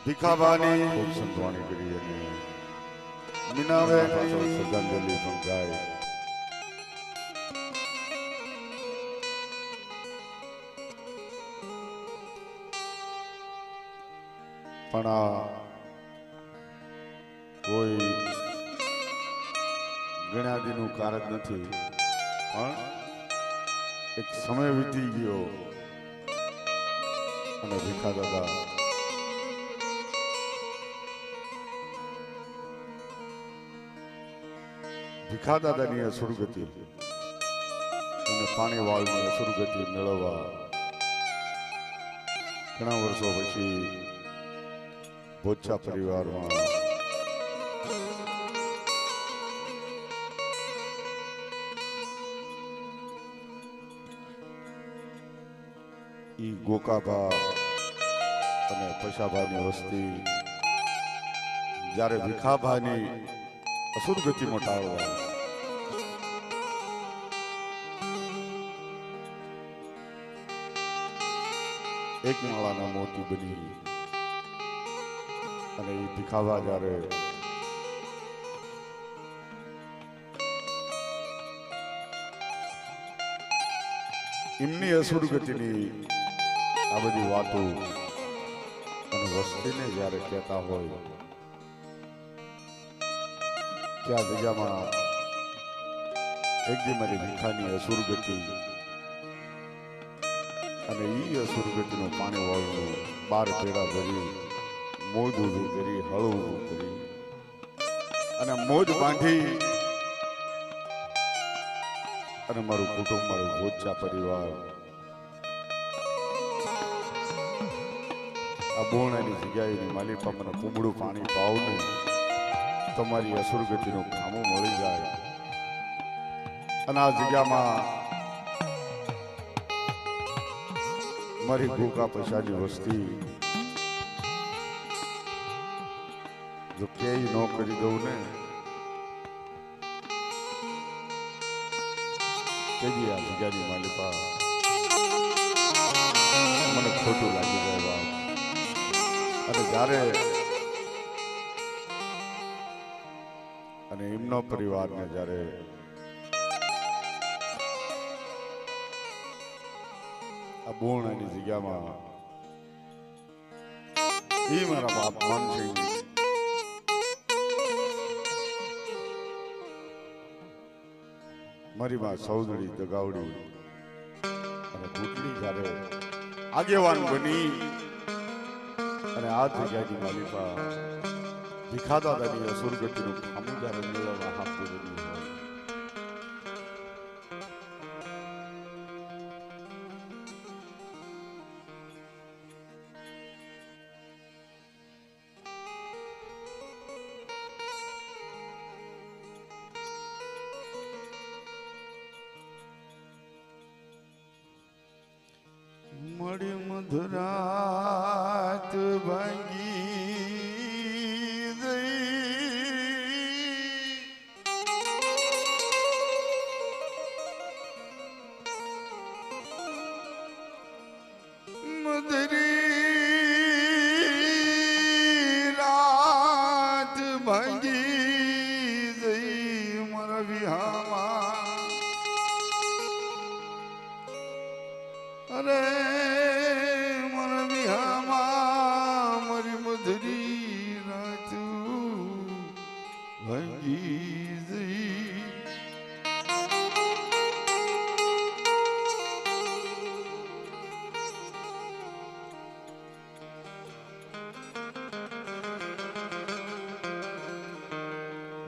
ભીખાબાની ખૂબ સંતવાણી કરી અને મીનાવે પાછળ શ્રદ્ધાંજલિ પણ ગાય. પણ આ કોઈ ગણ્યાદીનું કારજ નથી, પણ એક સમય વીતી ગયો અને ભીખા દાદા ભીખા દાદાની અસુરગતિ અને પાણીવાળની અસુરગતિ મેળવવા ઘણા વર્ષો પછી બોચા પરિવારમાં ઈ ગોકાબા અને પશાભાની વસ્તી જ્યારે ભીખાભાની અસુરગતિમાં ટાળવા એક માળાના મોતી બની અને એ ભીખાભા જ્યારે એમની અસુરગતિની આ બધી વાતો અને વસ્તીને જ્યારે કહેતા હોય ત્યાં જગ્યામાં એક દી મારી ભીખાની અસુરગતિ અને ઈ અસુરગતિનું પાણી વાળવું 12 પેડા ભરી મોજ ઊભી કરી, હળ ઊભું કરી અને મોજ બાંધી અને મારું કુટુંબ, મારું બોચા પરિવાર આ બોણાની જગ્યાએની માલિકા મને કુંબળું પાણી પાવને તમારી અસુરગતિનું કામું મળી જાય અને આ જગ્યામાં મારી ગોકા પૈસાની વસ્તી જો ક્યાંય ન કરી દઉં ને તેજી આ જગ્યાની માલિકા મને ખોટું લાગી જાય વાત. અને જ્યારે અને એમનો પરિવારને જ્યારે આ બોણાની જગ્યામાં એ મારા બાપ માનસિંહ મારી માં સૌદડી દગાવડી અને ઘૂંટણી જ્યારે આગેવાન બની અને આ જગ્યાની માલિકા ભીખા દાદાની અસુરગતિનું ખામું જ્યારે મેળવવા હાથ ધરી હોય મળી મધુરાત ભાંગી ગઈ મધુરી રાત ભાંગી ગઈ મારા વિહામાં અરે મારા વિહામાં મારી મધુરી રાત ભાંગી ગઈ.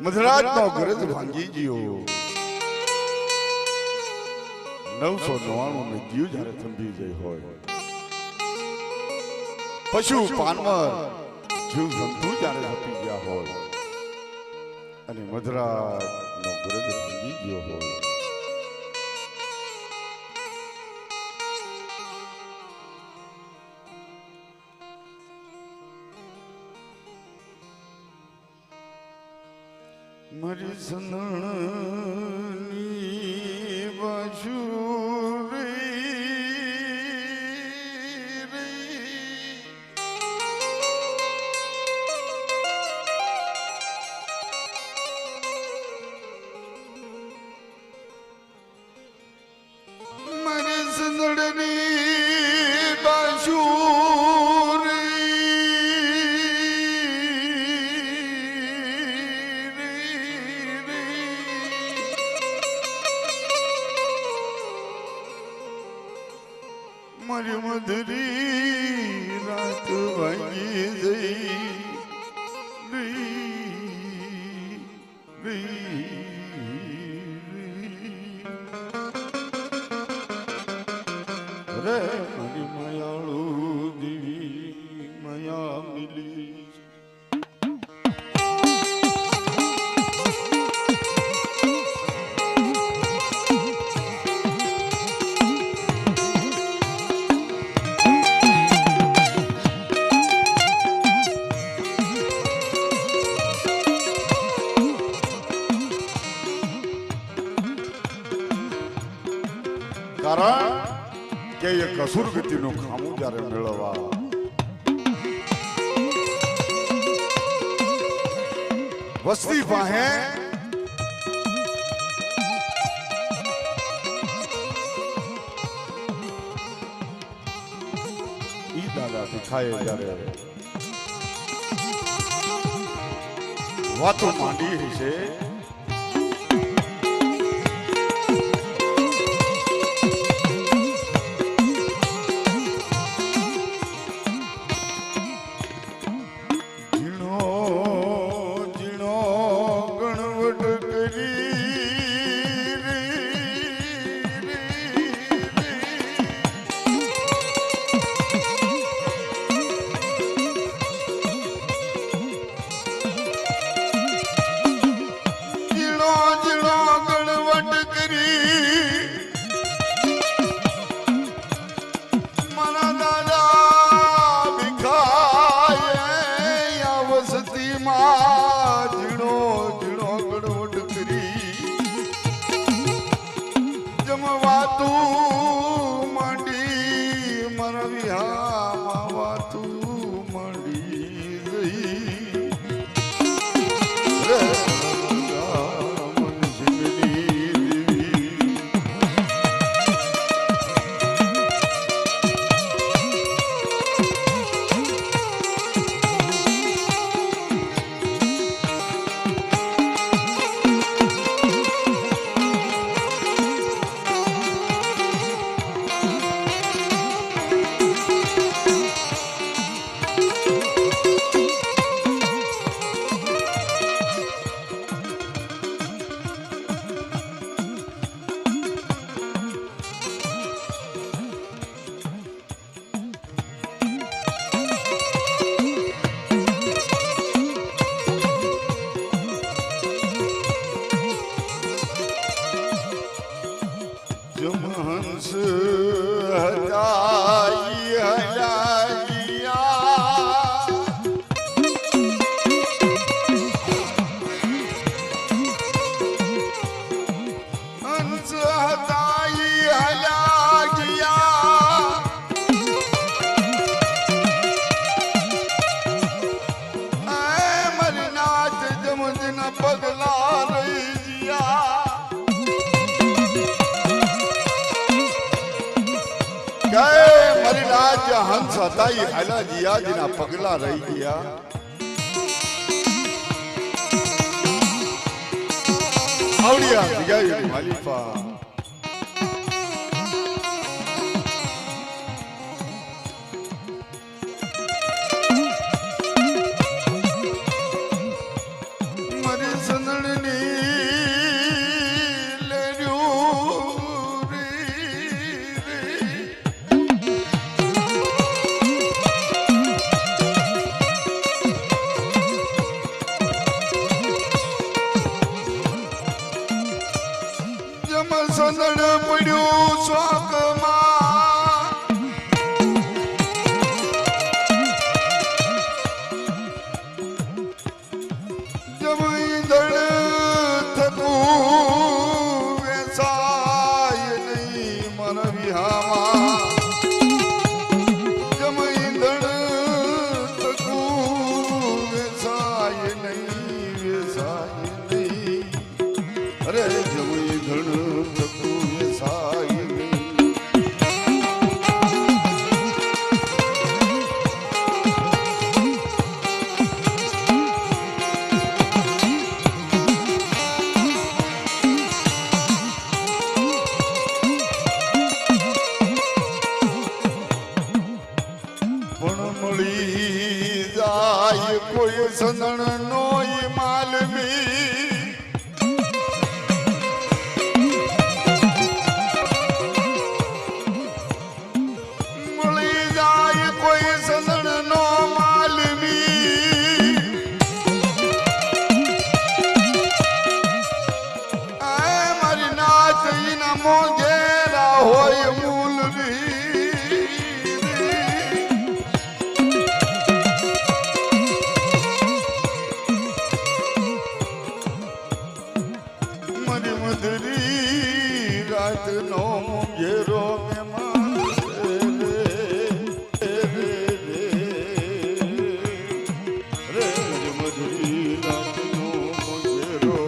મધરાતનો ગરજ ભાંગી ગયો. 999 ને જીવ જ્યારે થંભી જાય હોય, પશુ પાનવર જીવ જંતુ જ્યારે થપી ગયા હોય અને મધરાતનો ગરજ ભાંગી ગયો હોય, મારી સનણની બાજુ મારી મધરી રાત ભાંગી જઈ રે મારી માયાળુ દેવી માયા મિલી કારણ કે એ કસૂર ગતિનું ખામું જ્યારે મેળવવા વસ્તી પાસે ઈ દાદાથી ખાય જ્યારે વાતો માંડી છે હંસ હજાઈ હજાઈયા હંસ હજાઈ હજાઈયા મરી નાચ જમજના પગલા રહી ગયા મારી નાચ હંસ હતા એ હાલા જીયા જેના પગલા રહી ગયા આવડિયા જગ્યાએ માલિફા મારી સંદળની સંદણ પડ્યું શોકમાં જમઈ દળ થતું વેસાય નહીં મારા વિહામાં જમઈ દળ થતું વેસાય નહીં અરે જમઈ દળ સંદણ નો ઈ માલવી મળી જાય કોઈ સંદણ નો માલવી મારી નાચ ઈના મોગેરા હોય મૂલવી મધરી રાત નો મુંગેરો મહેમાન રે મધુરી રાત નો મુંગેરો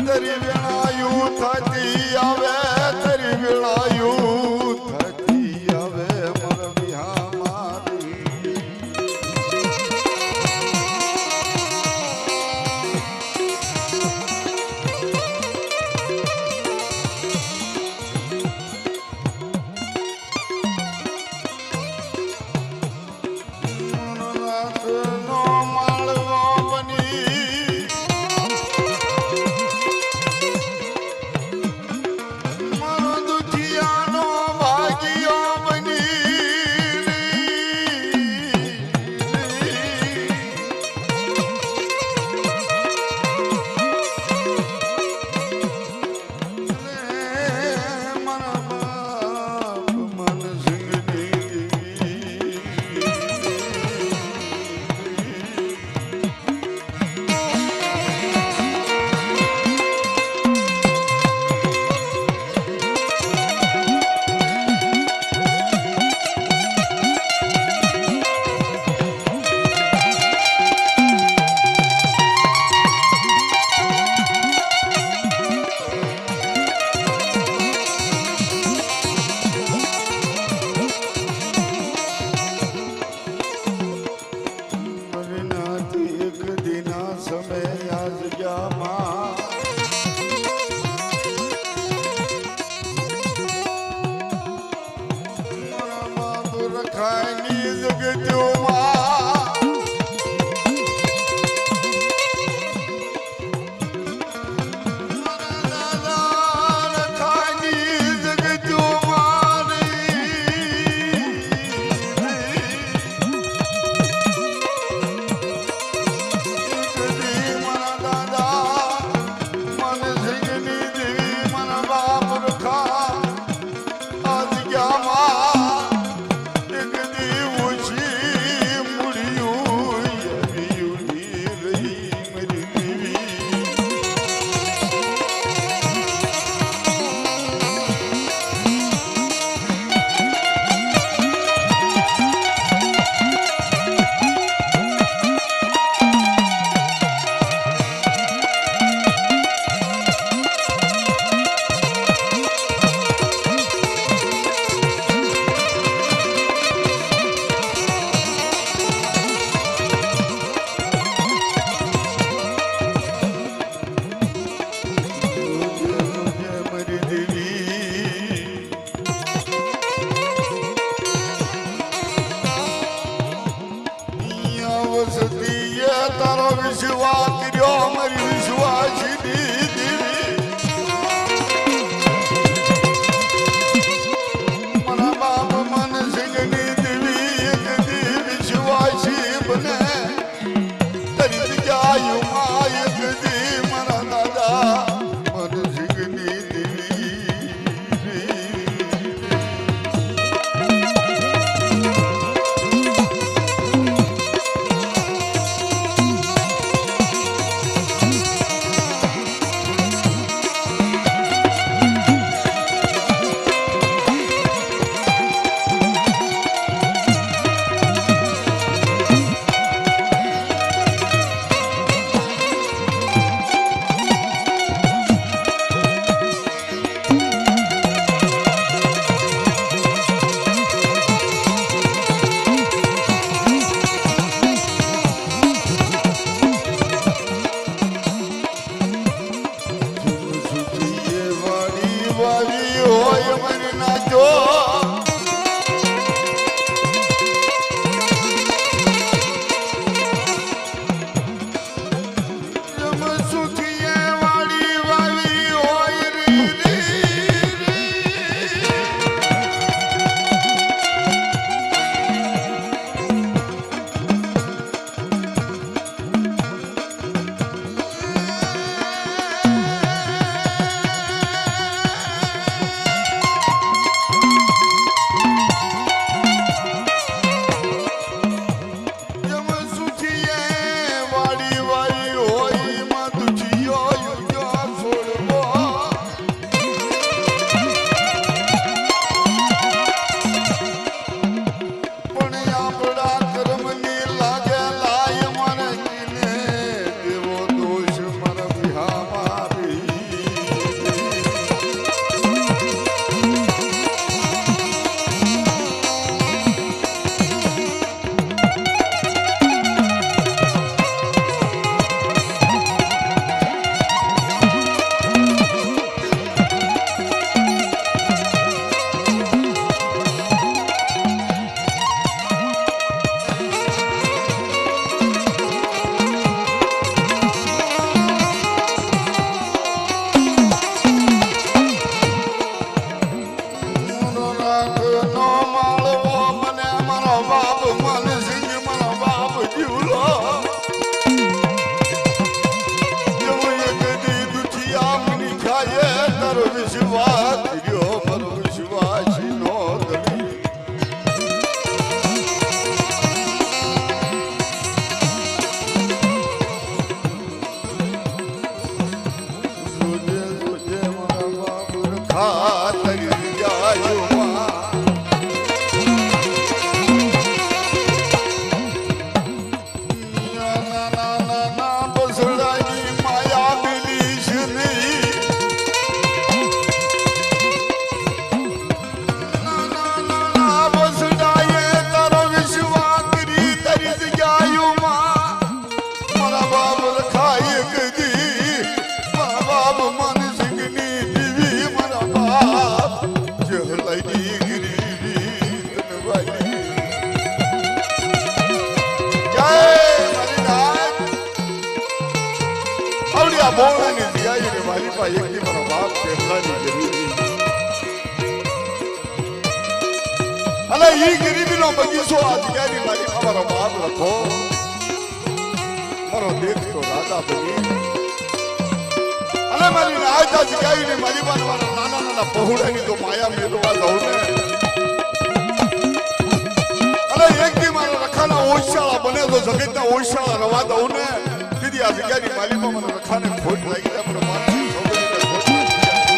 તરી વેળાયું થતી આવે તરી વેળાયું થતી આવે મર વિહા મારી નો માળવો બની રખાયની જગત્યોમાં રખાયની જગત્યોમાં મારા દાદા મને સિંહની દેવી મારા બાપ રખા આ જગ્યામાં તારો વિશ્વાસ કર્યો મારી વિશ્વાસી દીદી જીવલો તારો વિશ્વાસ કર્યો મારો વિશ્વાસ નો ધણી જોજે જોજે મારા બાબુ ખાતરી જાયો બોલવાની જગ્યાએ ને મારી પાસે એક દી મારો બાપ કહેવાની ગરીબી અને ઈ ગરીબીનો બગીચો આ જગ્યાની મારી મારો બાપ લખો મારો દેશ તો રાજા બની અને મારી રાજા જગ્યાએ ને મારી પાસે મારા નાના નાના પહોળાની તો માયા મેળવા દઉં ને અને એક દી મારા રખાના ઓછાળા બને તો જગતના ઓછાળા રવા દઉં ને આ જગ્યાની માલિકમાં મને રખાને ખોટ લાગી જાય પણ માનસિક સૌંદર્યને ખોટ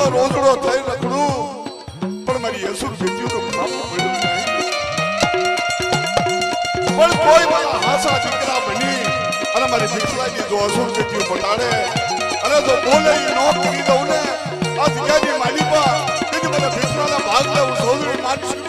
રોજડો થઈ રખડું પણ મારી અસુર વિદ્યુનો પ્રાપ્ત મળ્યું નહીં પણ કોઈ મારા હાસા દીકરા બની અને મારી દીકરાની જો અસુર વિદ્યુ પટાડે અને જો બોલે નો કરી દઉં ને આ દીકરાની માલિકા તેથી મને દીકરાના ભાગ લેવું સોદરી માનસિક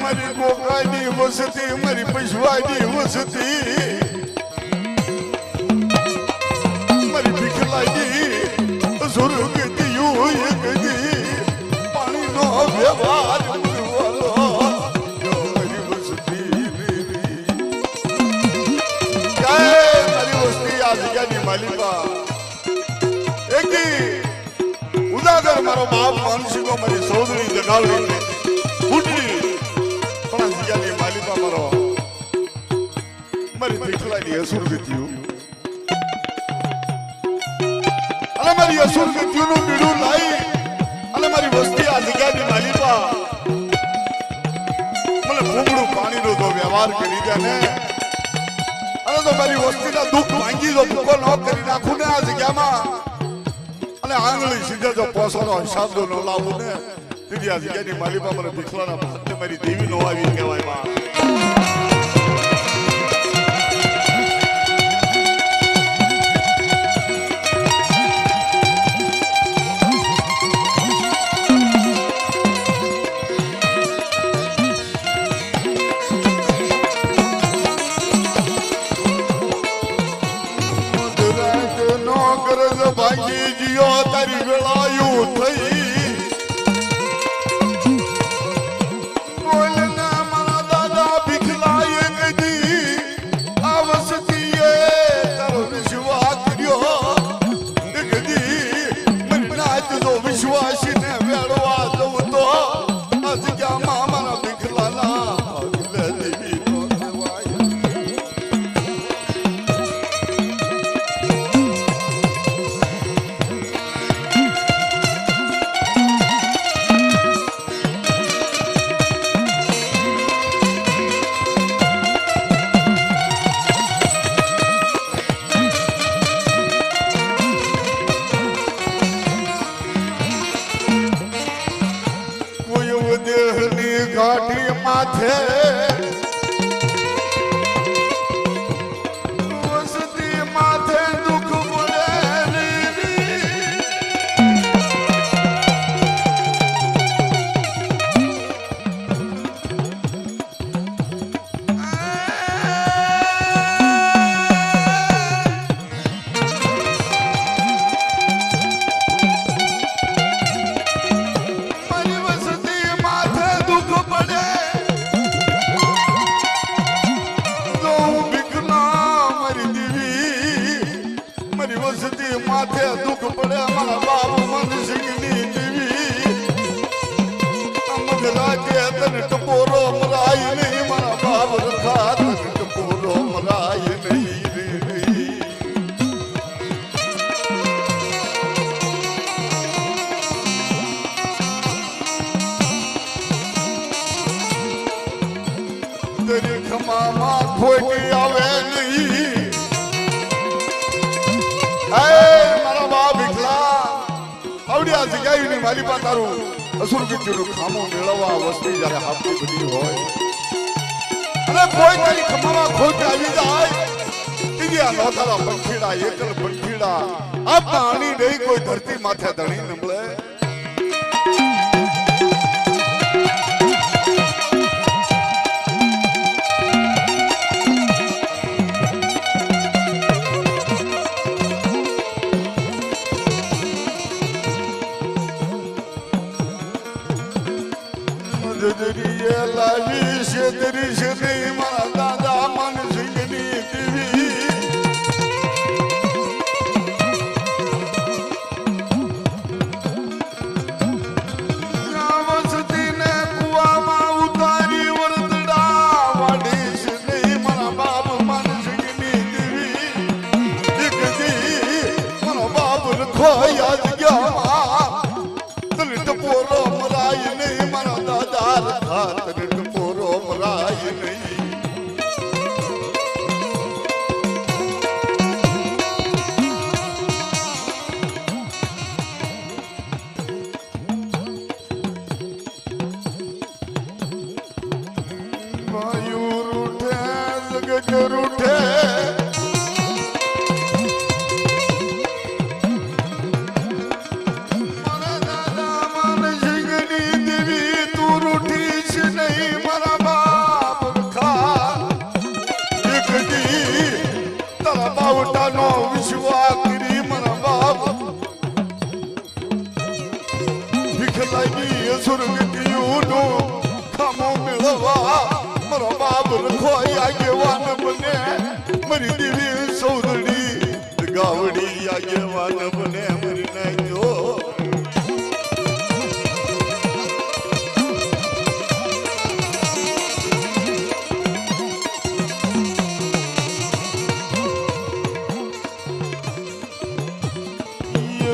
મારી ગોગાની વસતી મારી પૈસવાની વસતી મારી ભીખલાની સુરગતિયું એકદી પાણીનો વ્યવહાર કરવાનો મારી વસતી મારી વસ્તી આ જગ્યાની માલિકા એકી ઉદાગર મારો બાપ માનસિકો મારી સૌદરી જગાવડી ફૂટલી પણ જગ્યાની માલિકા મારો મારી ભીખલાની અસુર ગતિયું અને મારી અસુર ગતિઓનું બીડું લાઈ અને મારી વસ્તી આ જગ્યાની માલિકા અને કુંબળું પાણીનો જો વ્યવહાર કરી દે ને અને તો મારી વસ્તીના દુઃખ ભાંગી જો ભૂકો ન કરી નાખું ને આ જગ્યામાં અને આંગળી સીધે જો પોસવાનો હિસાબ જો ન લાવું ને તેથી આ જગ્યાની માલિકા મને ભીખલાના ભાતને મારી દેવી નો આવી કહેવાય માં ભાંગી જીઓ તારી વેળાયું થઈ બોલના મારા દાદા ભીખલાએ કદી આ વસતીએ તારો વિશ્વાસ કર્યો કદી મને નાચ જો વિશ્વાસીને વેળવા દઉં તો આ જગ્યામાં મારા ભીખલાના દેવી ઘાટી માથે વસતી માથે દુઃખ પડે માથે દુઃખ પડે મારા બાપ મનસિંહની દેવી મગરાજે તને ટપોરો મરાય નહીં મારા બાપ રખા તને ટપોરો મરાય નહીં દરેક ખમામાં ખોટી આવે નહીં મારા બા ભીખલા આવડી આ જગ્યાની મારી પાસે તારું અસુર ગીતનું ખામો મેળવવા વસ્તી જ્યારે હાથની બની હોય અને કોઈ તારી ખમામાં ખોટ આવી જાય તીજી આ નોતારા પંખીડા એકલ પંખીડા આ પાણી નહીં કોઈ ધરતી માથે ધણી નમળે લાવી શેતરી છે નહીં મારા દાદા મનસિંહની દેવી વસતીને કુવામાં ઉતારી વરદડા વાડી છે નહીં મારા બાપ મનસિંહની દેવી દીકરી મારા બાપ રખો યાદ ગયા તને ટપોરો મરાય નહીં મારા દાદા રખા તને ટપોરો મરાય નહીં મયુર ઉઠે જગત રૂઠે વિશ્વાસ કરી મારા બાપ ભીખ લાગી સુરગતીઓનો ખામો મેળવવા મારા બાપ રખો આગેવાન બને મારી દેવી સૌદડી ગાવડી આગેવાન બને મરી નાખ્યો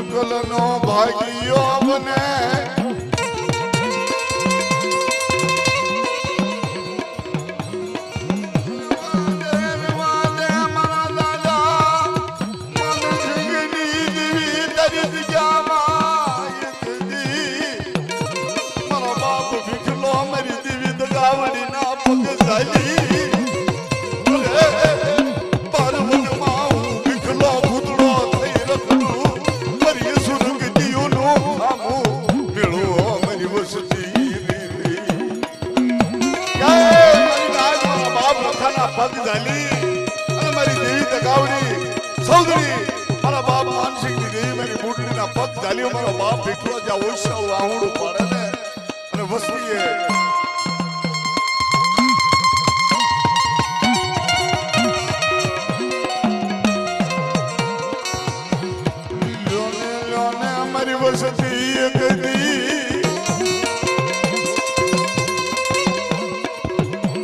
કલનો ભાગ્યો બને ગાવડીના પગ ચાલી પાર્વતમાં હું વિખલો ભૂતળો થઈ રખડું મારી સુરગતીઓનો ખામો મેળો મારી વસતી મારી નાગ મારા બાપ લખાના પગ ચાલી અને મારી દેવી તગાવડી સૌદરી મારા બાપ માનસિંહની દેવી મારી બુટલીના પગ ચાલ્યો મારો બાપ વિખલો જ્યાં ઓછા આહુડું પાડે ને અને વસતીએ મારી વસતી એક દી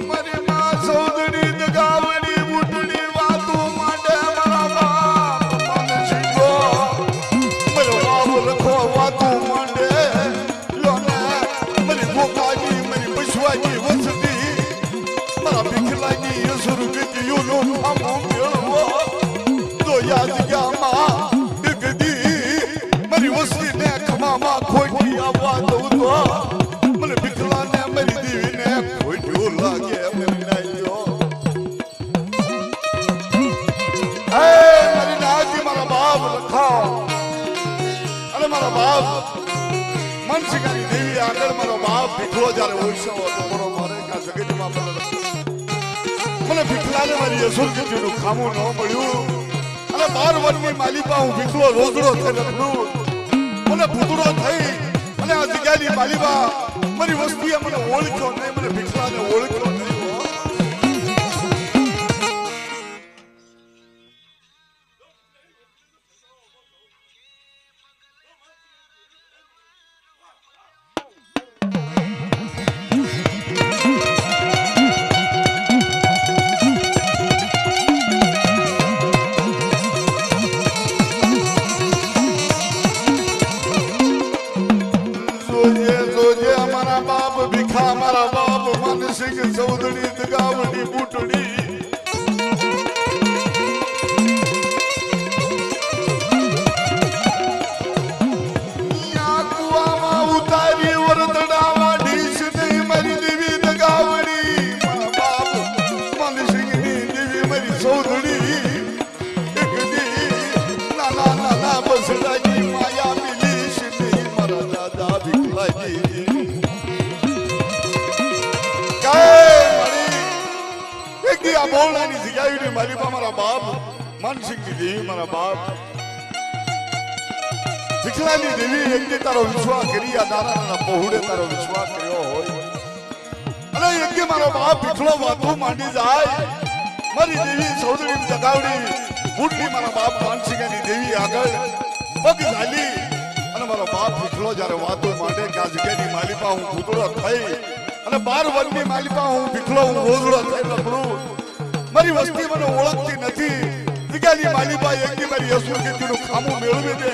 મારી માં સૌદરી દગાવડી બુટડી વાતો માટે મારા બાપ મને શીખો મારો બાપ લખો વાતો માટે લોને મારી ગોકાજી મારી બસવાજી વસતી મારા ભીખલાજી યસુર ગતિયુનો આમો મેળવો તો યાદ ગામાં એક દી મારી વસ્તીને ખમામાં ખોટી આવવા દઉં તો મને ભીખલાને મારી દેવીને ખોટ્યું લાગે મારી નાખ્યો હે મારી નાજી મારા બાપ લખાવ અને મારા બાપ મનસિંહાની દેવી આગળ મારો બાપ ભીખલો જ્યારે ઓછો હતો મારો મારે કા જગતમાં મને ભીખલાને મારી અસુરગતિનું ખામું ન મળ્યું અને 12 વર્ષની માલિપા હું ભીખલો રોજડો થઈ રખડું મને ભૂતડો થઈ અને આ જગ્યાની માલિબા મારી વસ્તીએ મને ઓળખ્યો નહીં મને ભીખલાને ઓળખ્યો નહીં મારા બાપ માનસિંહ ચૌધરી દગાવડી બુટડી કુવામાં ઉતારી વરદડામાં ઢીસ નહીં મારી દેવી દગાવડી મારા બાપ માનસિંહની દેવી મારી ચૌધરી એક દી નાના નાના બસડાજી માયા મિલીશ નહીં મારા દાદા ભીખલાજી બોલવાની જગ્યાએ મારી પા મારા બાપ માનસિંહની દેવી મારા બાપ ભીખલાની દેવી એકને તારો વિશ્વાસ કરી આ નાના નાના પહોળે તારો વિશ્વાસ કર્યો હોય અને એકને મારો બાપ ભીખલો વાતો માંડી જાય મારી દેવી ચૌધરી દગાવડી બુટલી મારા બાપ માનસિંહની દેવી આગળ પગ ઝાલી અને મારો બાપ ભીખલો જ્યારે વાતો માંડે કે આ જગ્યાની માલિપા હું ભૂતળો થઈ અને 12 વર્ષની માલિપા હું ભીખલો હું રોજડો થઈ રખડું મારી વસ્તી મને ઓળખતી નથી જગ્યાની માલિબા એકની મારી અસુરગતિનું ખામું મેળવી દે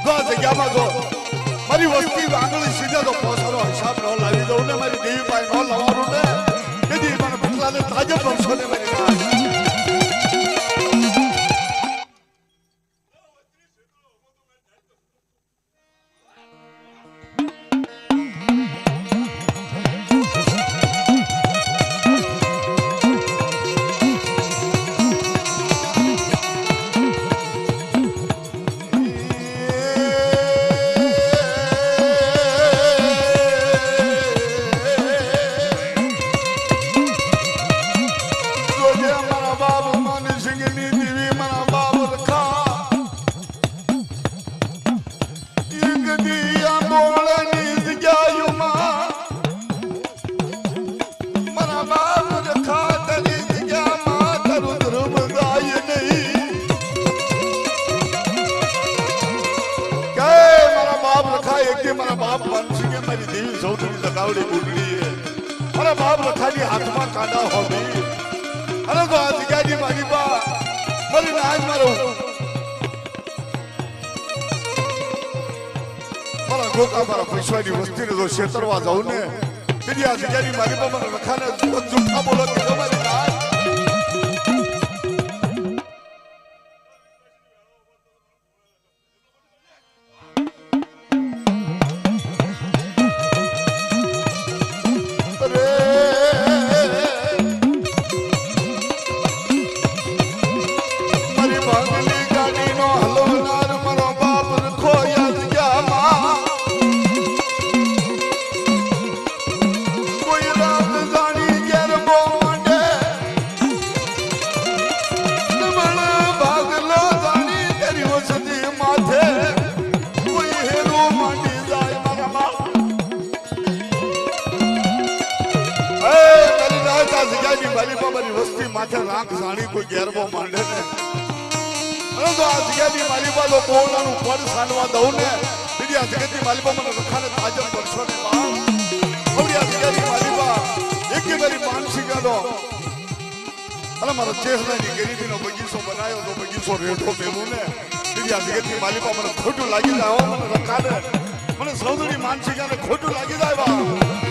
જો આ જગ્યામાં જો મારી વસ્તી આંગળી સીધા તો પોસાનો હિસાબ ન લાવી દઉં ને મારી દેવી પાસે ન લાવવાનું ને તેથી મને ભીખલાને તાજબ બનશો ને મારી મારા બાપ માનસિંહ મારી દેવી ચૌધરી દગાવડી બુટલી મારા બાપ લખાની હાથમાં કાંડા હોબી અને તો આ જગ્યાની મારી બા મારી નાય મારો મારા ગોકા મારા પૈસાની વસ્તીને જો છેતરવા જાઉં ને તેથી આ જગ્યાની મારી બા મને લખાને જૂઠા બોલો કે તમારી નાય રે જેહલાની માલિપા મારી વસ્તી માથે રાખ સાણી કોઈ ગેરબો માંડે ને અરે તો આ જગ્યાની માલિપા તો કોણાનું પડ સાનવા દઉં ને બીજી આ જગતની માલિપા મને રખાને તાજમ કરશો ને બા આવડી આ જગ્યાની માલિપા એક મારી માનસિકા દો અરે મારો જેહલાની ગરીબીનો બગીચો બનાવ્યો તો બગીચો રેઠો મેલું ને બીજી આ જગતની માલિપા મને ખોટું લાગી જાય મને રખાને મને સૌદરી માનસિકાને ખોટું લાગી જાય બા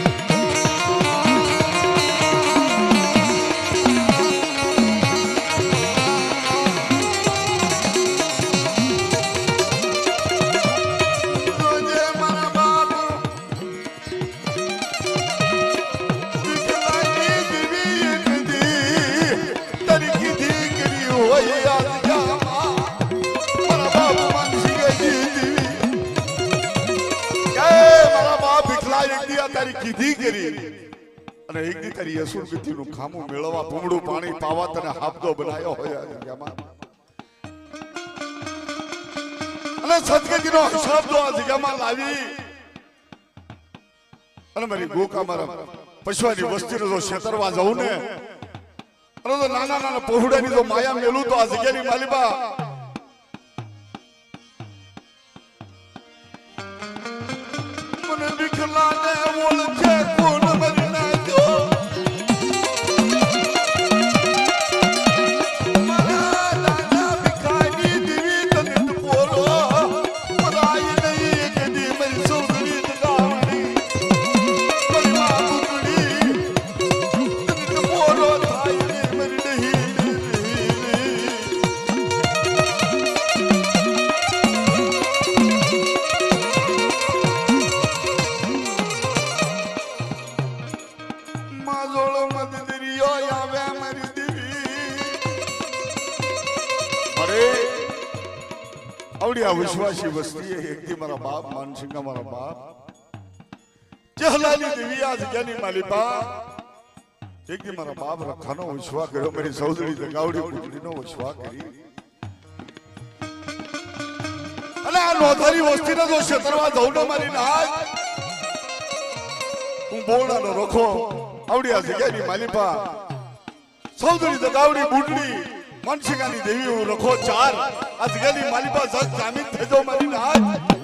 કીધી કરી અને એક દી તારી અસુરગતિ નું ખામું મેળવવા ભૂમડું પાણી પાવા તને હાફતો બનાવ્યો હોય અને સદગતિ નો હિસાબ તો આ જગ્યામાં લાવી અને મારી ગોકા મારા પશુની વસ્તીને જો છેતરવા જવું ને અને તો નાના નાના પહોળાની જો માયા મેલું તો આ જગ્યાની માલિબા મને વિખલાને ઓળખે કોણ મરી નાખ્યો મારા દાદા ભિખારી દીવી તને પોરો પરાય નહીં કદી મારી સોગડી ગાવણી મારી માં બુકડી તને પોરો થાય ને મરી નહીં આવડી આ વિશ્વાસી વસ્તી એકથી મારા બાપ માનસિંગા મારા બાપ જેહલાની દેવી આ જગ્યાની માલિપા એકથી મારા બાપ રખાનો વિશ્વાસ કર્યો મારી સૌદરી જગાવડી પુત્રીનો વિશ્વાસ કરી અને આ નોધારી વસ્તીને જો છેતરવા દઉં ને મારી નાજ હું બોલવાનો રખો આવડી આ જગ્યાની માલિપા સૌદરી જગાવડી બુટડી માનસિકાની દેવી હું રખો ચાર આ જગ્યાની માલિપા જગ જામીન થજો મારી નાજ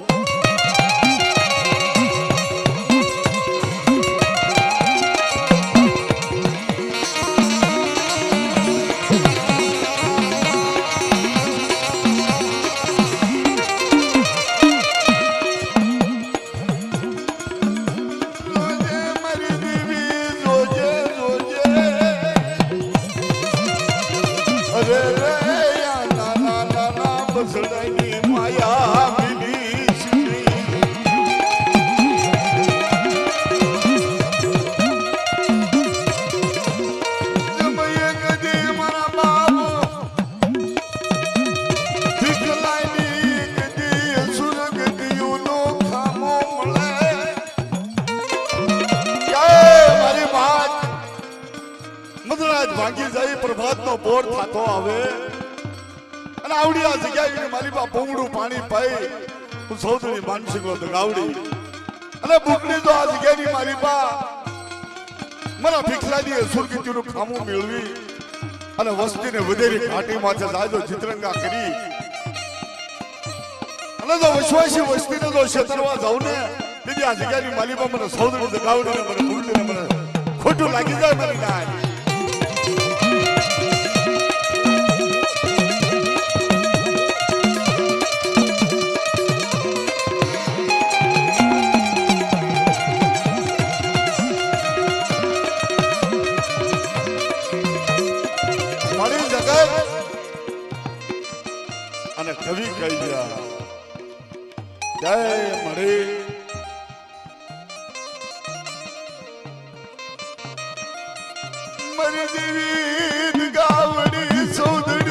ભાંગી જાય પ્રભાતનો બોર થાતો આવે અને આવડી આ જગ્યાએ માલિપા ભૂંગળું પાણી પાઈ હું સૌદરી માનસિકો દગાવડી અને બુકડી તો આ જગ્યાની માલિપા મારા ભીખલાની સુરગીતીનું ખામું મેળવી અને વસ્તીને વધેરી ઘાટી માથે જાજો ચિત્રંગા કરી અને જો વિશ્વાસી વસ્તીને જો છેતરવા જાઉં ને તેથી આ જગ્યાની માલિપા મને સૌદરી દગાવડી મને બુકડીને મને ખોટું લાગી જાય મારી નાય અને કવિ કહી ગયા જય મળી મરી દેવી ગાવડી સૌદડી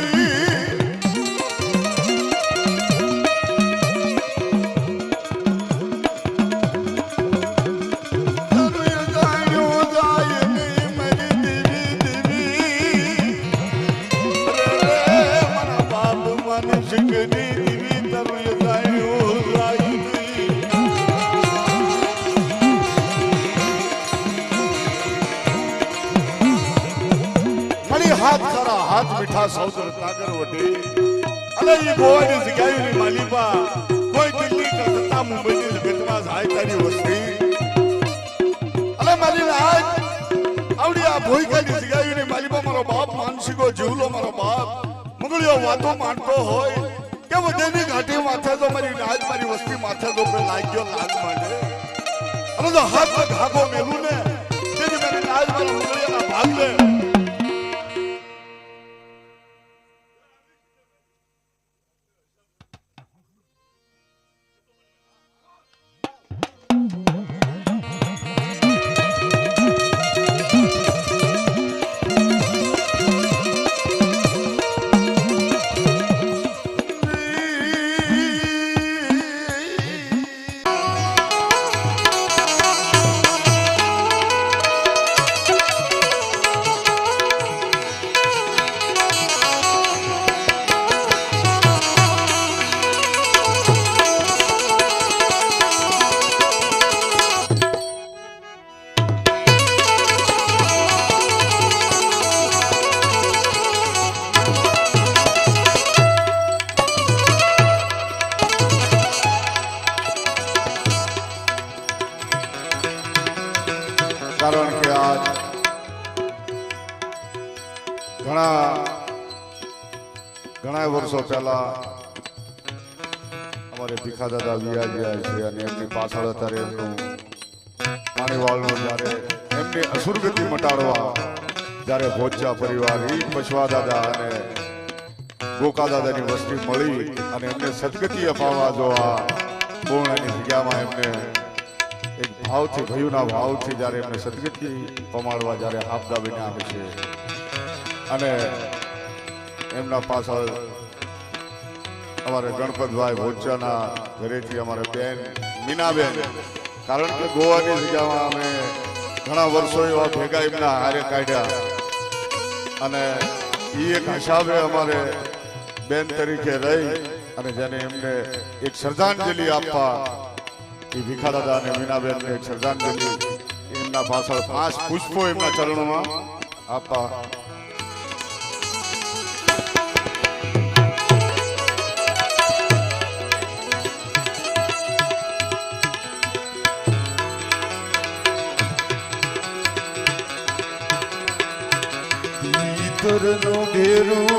હાથ ખરા હાથ મીઠા સૌદર સાગર વઢે અલે ઈ ગોવાની જગ્યાની માલિપા કોઈ દિલ્હી કલકત્તા મુંબઈની જગતમાં જાય તારી વસ્તી અલે મારી આજ આવડી આ ભોઈકાની જગ્યાની માલિપા મારો બાપ માનસિકો જીવલો મારો બાપ મગળિયો વાતો માંડતો હોય કે વધેની ઘાટી માથે તો મારી નાજ મારી વસ્તી માથે તો લાગ્યો લાગ માંડે અને તો હાથ ઘાગો મેલું ને તેની મારી નાજ મારા મગળિયાના ભાગ લે કારણ કે આજ ઘણા વર્ષો પહેલા અમારે ભીખા દાદા વિરાજ્યા છે અને એમની પાછળ અત્યારે એમનું પાણીવાળનું જ્યારે એમની અસુરગતિ મટાડવા જ્યારે ભોજા પરિવાર ઈ પછવા દાદા અને ગોકા દાદાની વસ્તી મળી અને એમને સદગતિ અપાવવા જો આ પૂર્ણની જગ્યામાં એમને એક ભાવથી ભયુના ભાવથી જ્યારે એમને સદગતિ પમાડવા જ્યારે આપદા બન્યા આવે છે અને એમના પાછળ અમારે ગણપતભાઈ ભોજાના ઘરેથી અમારે બેન મીનાબેન કારણ કે ગોવાની જગ્યામાં અમે ઘણા વર્ષો એવા ભેગા એમના હારે કાઢ્યા અને એ એક હિસાબે અમારે બેન તરીકે રહી અને જેને એમને એક શ્રદ્ધાંજલિ આપવા એ ભીખા દાદા અને મીનાબેનને એક શ્રદ્ધાંજલિ એમના પાછળ 5 પુષ્પો એમના ચરણોમાં આપવા નો ઘેરું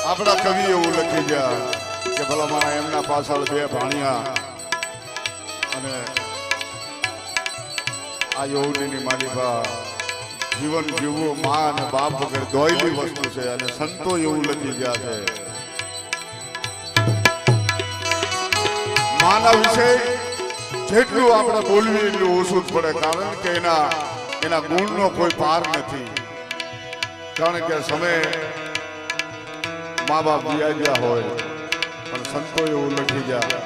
આપણા કવિ એવું લખી ગયા કે ભલા મારા એમના પાછળ 2 ભાણિયા અને આ યોગીની માલિકા જીવન જીવવું મા અને બાપ વગર દોયલી વસ્તુ છે અને સંતો એવું લખી ગયા છે માના વિશે જેટલું આપણે બોલવી એટલું ઓછું જ પડે કારણ કે એના ગુણનો કોઈ પાર નથી કારણ કે સમય મા બાપ જીયા ગયા હોય પણ સંતો એવું લખી ગયા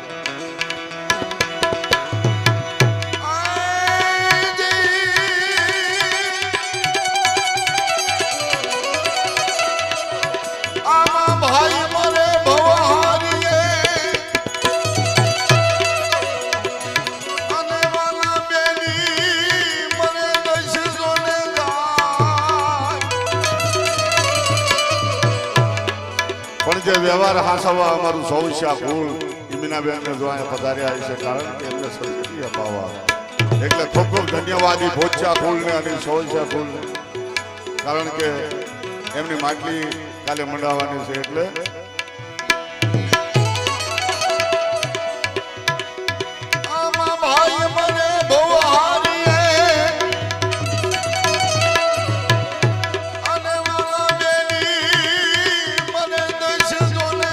વ્યવહાર હાસવા અમારું સૌશ્યા ફૂલ મીનાબેન ને જો અહીંયા પધાર્યા છે કારણ કે એમને સદગતિ અપાવવા એટલે ખૂબ ખૂબ ધન્યવાદ ઈ ભોચા ફૂલને અને સોળસા ફૂલને, કારણ કે એમની માટલી કાલે મંડાવવાની છે. એટલે આમાં ભાઈ મને બહુ હારીએ અને મારા બેની મને દશ જોને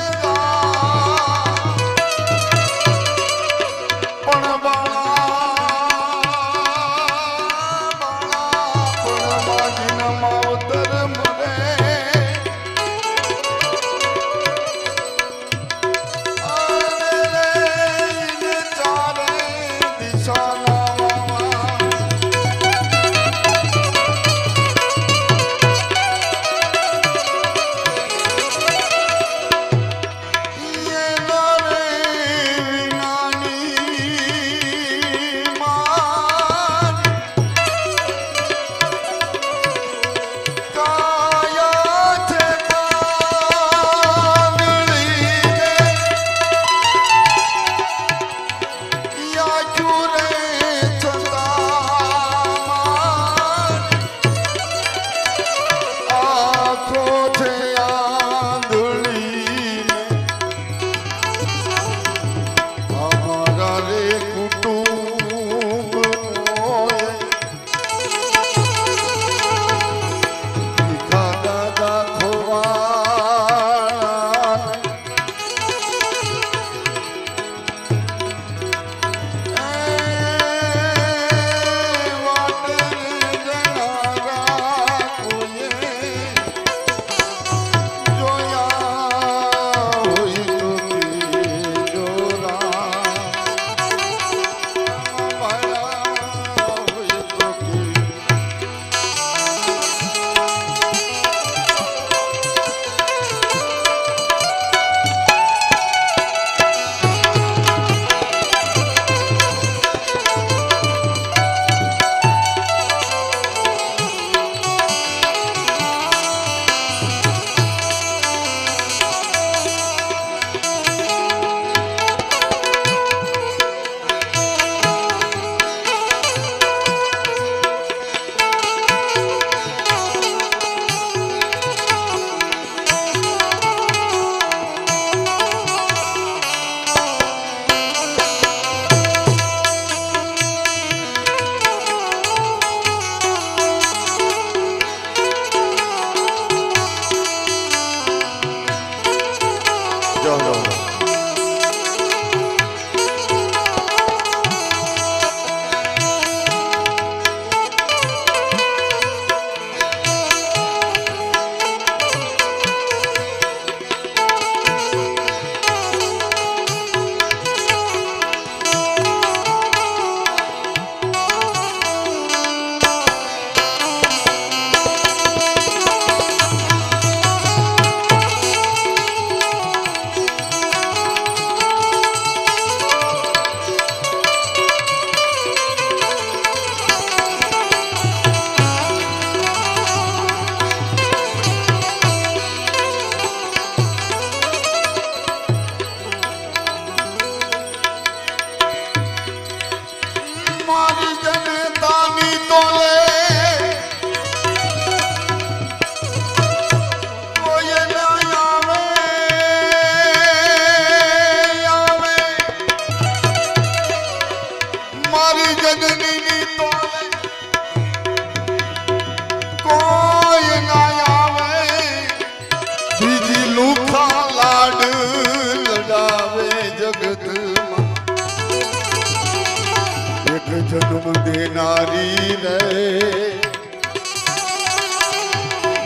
પણ જન્મ દેનારી રે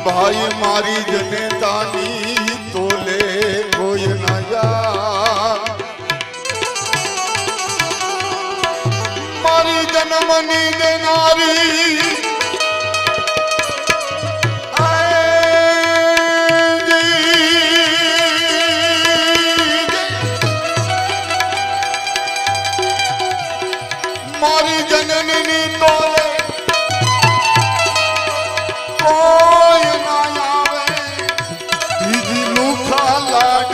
ભાઈ મારી જનતાની તોલે કોઈ ના જા મારી જન્મની દેનારી મારી જનની તોલે કોઈ ના આવે બીજી લુખા લાડ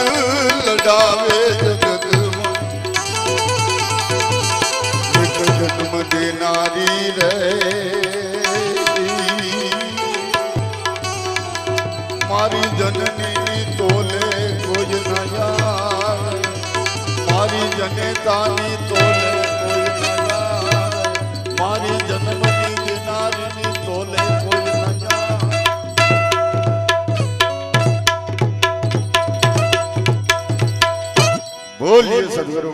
લડાવે જગતમાં એક જન્મ દે નારી રે મારી જનની તોલે કોઈ ન જાય મારી જનેતાની તોલે કોઈ ન જાય મારી જન્મની નારીની તોલે કોઈ ન જાય બોલીએ સદગુરુ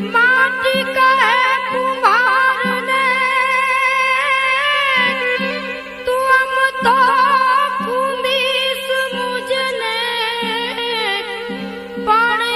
माटी का कुम्हार ने तुम तो कुंदीस मुझने पण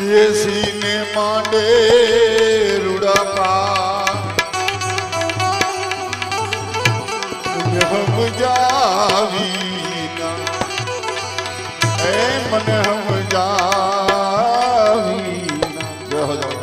બેસીને માંડે રૂડા હમ જાવી એ મને હમ જાવી જય હો જય હો.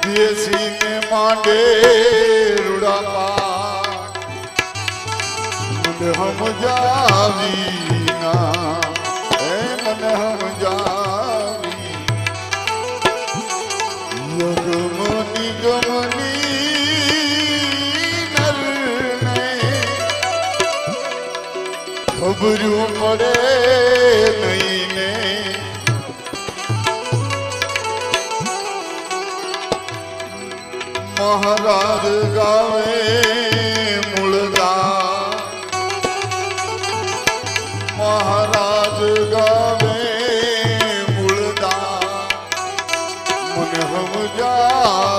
બેસીને માંડે રૂડા મને હમ જાવી ના એ મને હમ જાવી યગમની ગમની નરને ખબરું પડે નહીં ને મહારાજ ગાવે મૂળદા મહારાજ ગાવે મૂળદા મને સમજાવીને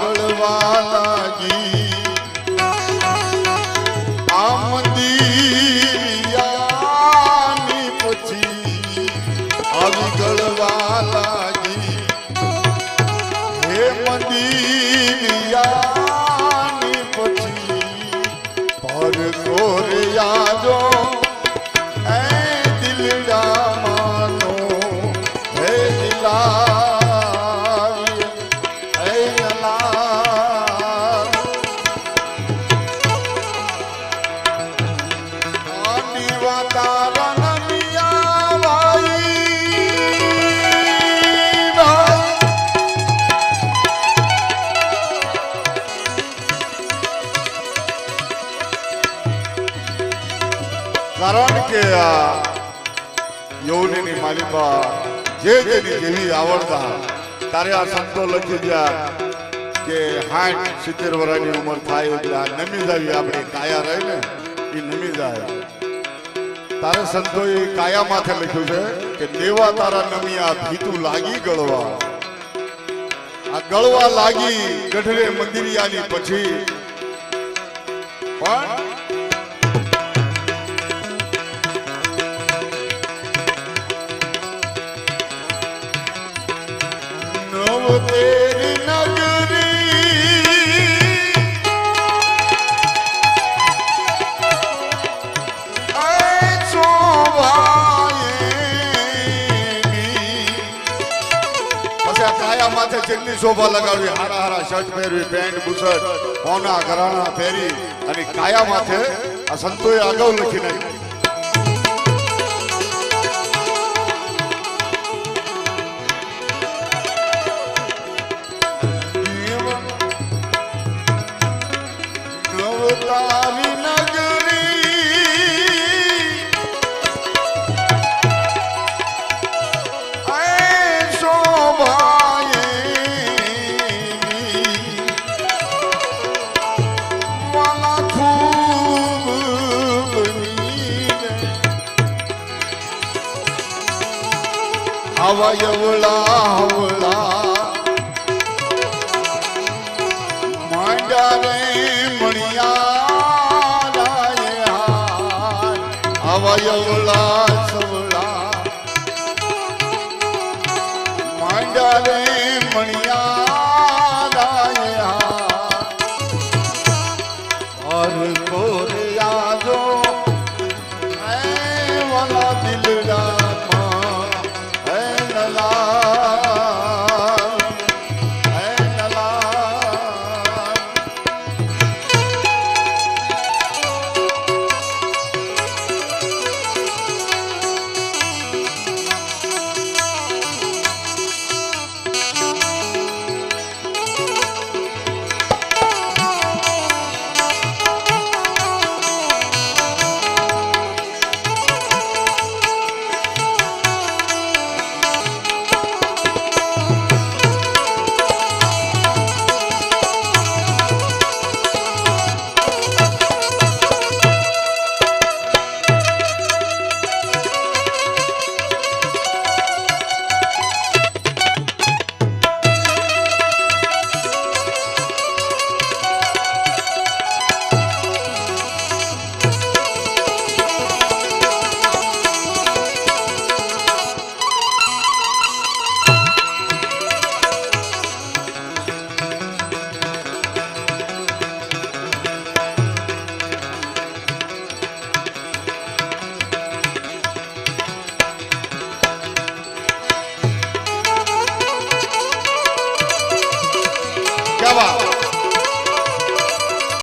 આગળવા લાગી આ મંદિરિયાની પછી આવી ગળવા લાગી હે મંદિરિયાની પછી પર કોરે યાદો એ દિલડા માનો હે દિલા હે નલા દીવા તારા નમિયા ભાઈ કારણ કે આ યૌવનની માલિકા જે જેની જેવી આવડતા તારે આ સંતો લખી ગયા કે 60-70 વર્ષની ઉંમર થાય એટલે આ નમી જાવી આપણી કાયા રહી ને એ નમી જાય તારે સંતોએ કાયા માથે લખ્યું છે કે દેવા તારા નમિયા ભીતું લાગી ગળવા આ ગળવા લાગી ગઢરે મંદિરિયાની પછી પણ તેરી નગરી કાયા માથે જેટલી શોભા લગાડવી હારા હારા શર્ટ પહેરવી પેન્ટ બુશર્ટ હોના ઘરાણા પહેરી અને કાયા માથે આ સંતોએ અગાઉ લખી નાખ્યું તારી નગરી શોભાએ વાલા ખૂબ હવા યવળા હવળા માંડા રે અવયવલા સવલા માંડા રે મણિયા હર કોરે યાદો હે વાલા દિલડા હે નલા હે નલા क्या बात